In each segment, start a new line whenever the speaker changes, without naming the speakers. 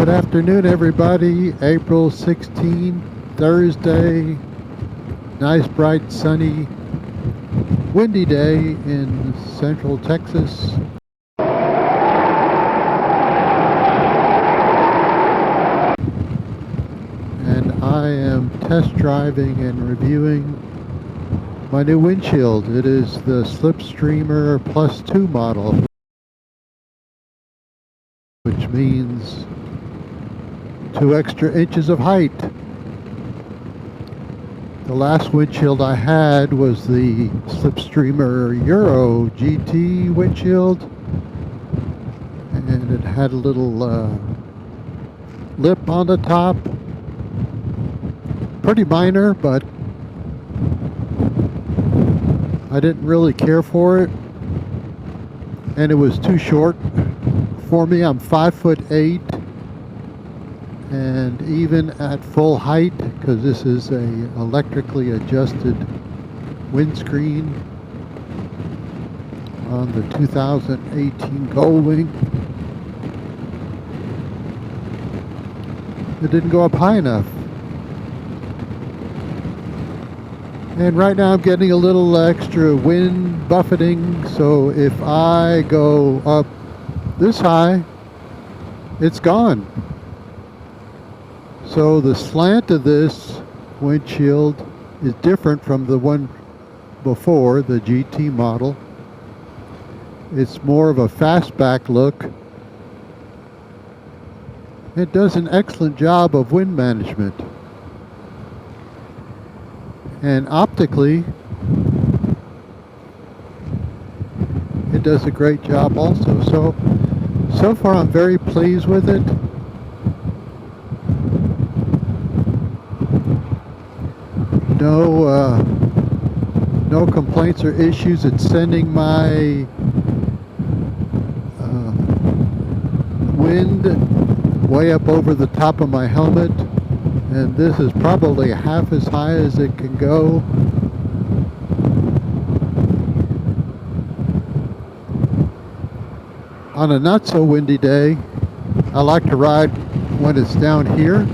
Good afternoon, everybody. April 16th, Thursday. Nice, bright, sunny, windy day in central Texas. And I am test driving and reviewing my new windshield. It is the Slipstreamer Plus 2 model, which means 2 extra inches of height. The last windshield I had was the Slipstreamer Euro GT windshield, and it had a little lip on the top. Pretty minor, but I didn't really care for it, and it was too short for me. I'm 5'8", and even at full height, because this is a electrically adjusted windscreen on the 2018 Goldwing, it didn't go up high enough. And right now I'm getting a little extra wind buffeting, so if I go up this high, it's gone. So the slant of this windshield is different from the one before, the GT model. It's more of a fastback look. It does an excellent job of wind management. And optically, it does a great job also. So far I'm very pleased with it. No complaints or issues. It's sending my wind way up over the top of my helmet, and this is probably half as high as it can go. On a not so windy day, I like to ride when it's down here,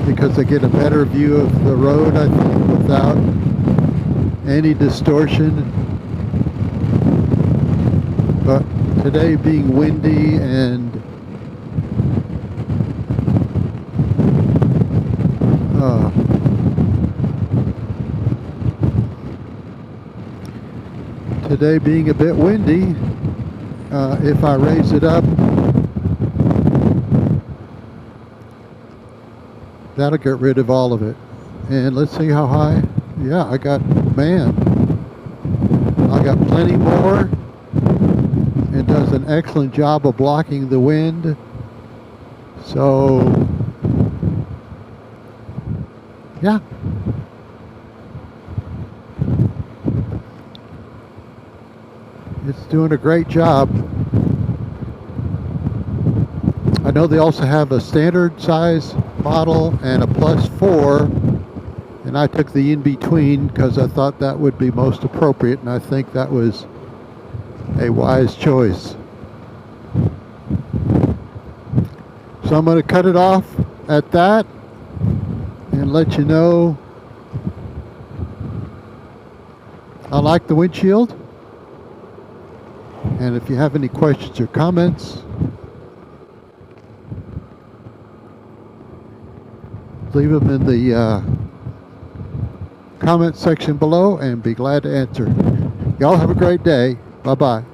because I get a better view of the road, I think, without any distortion. But today being windy and today being a bit windy, if I raise it up, that'll get rid of all of it. And let's see how high. Yeah, I got plenty more. It does an excellent job of blocking the wind. So, yeah. It's doing a great job. I know they also have a standard size model and a plus 4, and I took the in-between because I thought that would be most appropriate, and I think that was a wise choice. So I'm going to cut it off at that and let you know I like the windshield. And if you have any questions or comments, leave them in the comment section below and be glad to answer. Y'all have a great day. Bye-bye.